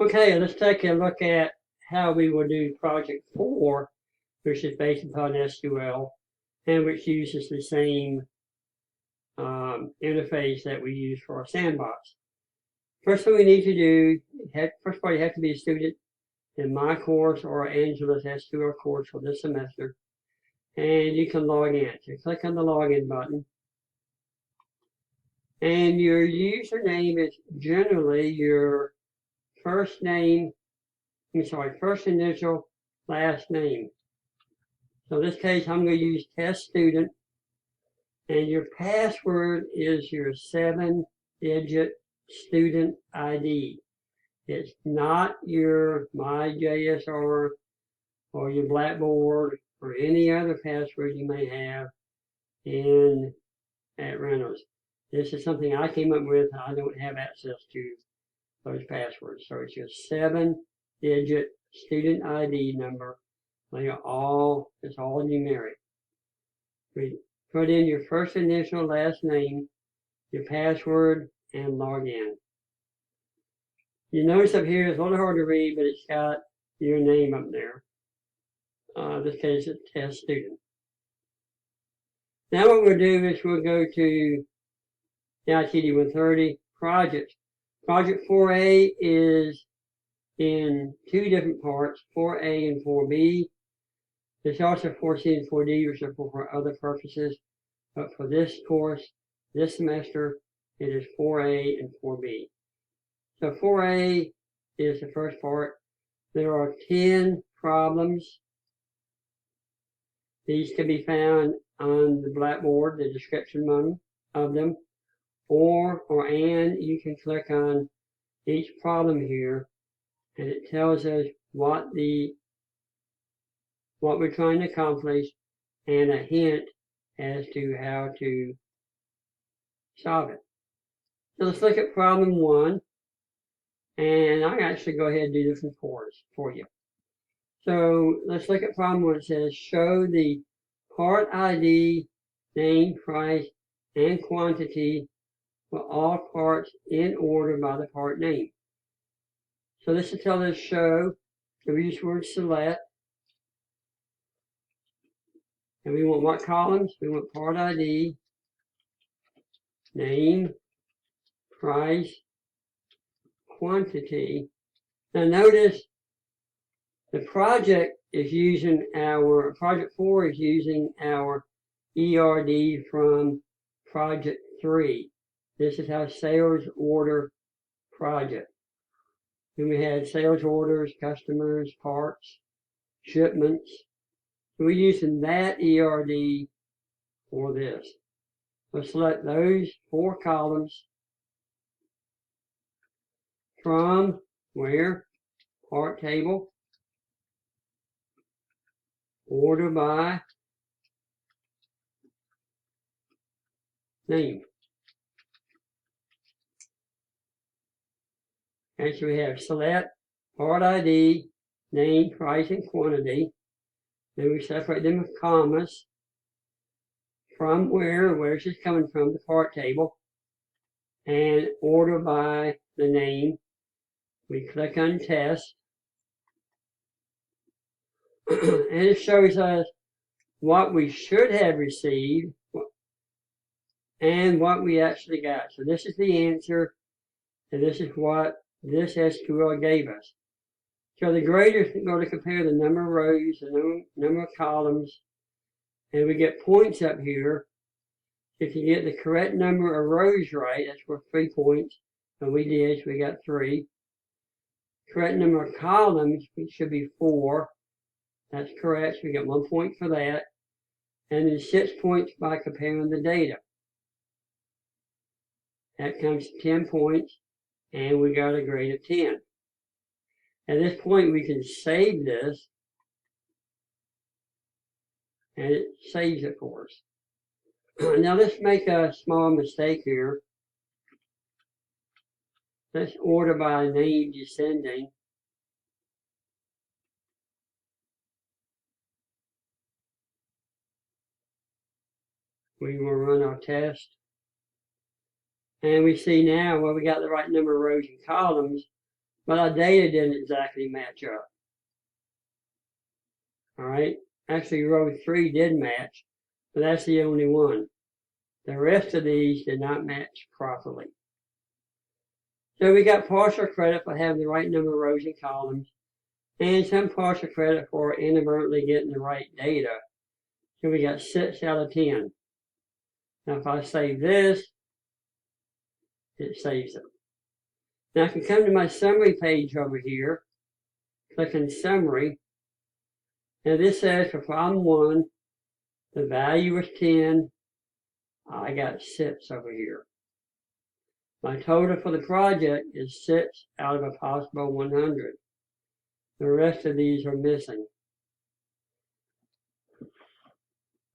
Okay, let's take a look at how we will do project 4, which is based upon SQL and which uses the same interface that we use for our sandbox. First thing we need to do, first of all, you have to be a student in my course or Angela's SQL course for this semester, and you can log in. So click on the login button, and your username is generally your first name, first initial, last name. So in this case, I'm going to use test student, and your password is your 7-digit student ID. It's not your MyJSR or your Blackboard or any other password you may have at Reynolds. This is something I came up with. I don't have access to those passwords. So it's your 7-digit student ID number. It's all numeric. We put in your first initial, last name, your password, and log in. You notice up here, it's a little hard to read, but it's got your name up there. In this case, it's test student. Now what we'll do is we'll go to the ITD 130 project. Project 4A is in two different parts, 4A and 4B. There's also 4C and 4D, which are for other purposes. But for this course, this semester, it is 4A and 4B. So 4A is the first part. There are 10 problems. These can be found on the Blackboard, the description of them, and you can click on each problem here, and it tells us what we're trying to accomplish and a hint as to how to solve it. So let's look at problem 1, and I'll actually go ahead and do this for you. So let's look at problem 1. It says show the part ID, name, price, and quantity for all parts in order by the part name. So this will tell us show. So we use the word select. And we want what columns? We want part ID, name, price, quantity. Now notice the project 4 is using our ERD from project 3. This is our sales order project. Then we had sales orders, customers, parts, shipments. So we're using that ERD for this. So select those 4 columns from where? Part table, order by name. Actually, we have select, part ID, name, price, and quantity. Then we separate them with commas. From where's this coming from? The part table. And order by the name. We click on test. And it shows us what we should have received and what we actually got. So this is the answer, and this is what this SQL gave us. So the grader is going to compare the number of rows, the number of columns, and we get points up here. If you get the correct number of rows right, that's worth 3 points. And we did, so we got 3. Correct number of columns, it should be 4. That's correct, so we got 1 point for that. And then 6 points by comparing the data. That comes to 10 points, and we got a grade of 10. At this point, we can save this, and it saves it for us. Now let's make a small mistake here. Let's order by name descending. We will run our test. And we see now, well, we got the right number of rows and columns, but our data didn't exactly match up. All right, actually row 3 did match, but that's the only one. The rest of these did not match properly. So we got partial credit for having the right number of rows and columns, and some partial credit for inadvertently getting the right data. So we got 6 out of 10. Now if I save this, it saves it. Now I can come to my summary page over here, click on summary, and this says for problem 1, the value was 10, I got 6 over here. My total for the project is 6 out of a possible 100. The rest of these are missing.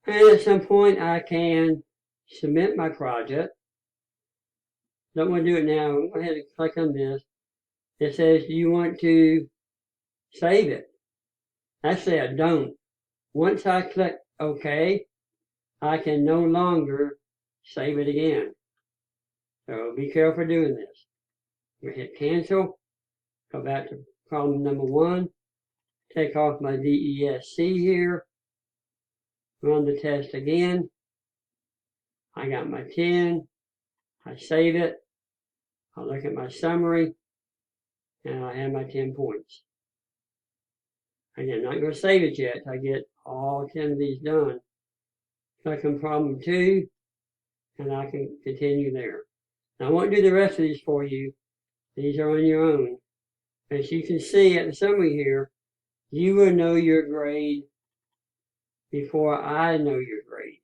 And at some point I can submit my project. Don't want to do it now. I'm going to go ahead and click on this. It says, do you want to save it? Actually, I don't. Once I click OK, I can no longer save it again. So be careful doing this. We hit cancel, go back to problem number 1, take off my DESC here, run the test again. I got my 10, I save it, I look at my summary, and I have my 10 points. Again, I'm not going to save it yet until I get all 10 of these done. Click on problem 2, and I can continue there. Now I won't do the rest of these for you. These are on your own. As you can see at the summary here, you will know your grade before I know your grade.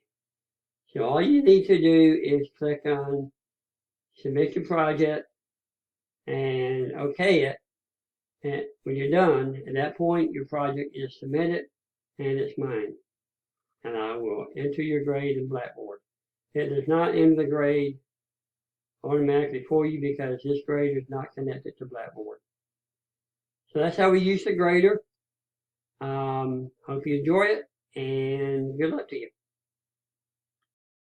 So all you need to do is click on submit your project and OK it. And when you're done, at that point, your project is submitted and it's mine. And I will enter your grade in Blackboard. It does not enter the grade automatically for you because this grade is not connected to Blackboard. So that's how we use the grader. Hope you enjoy it, and good luck to you.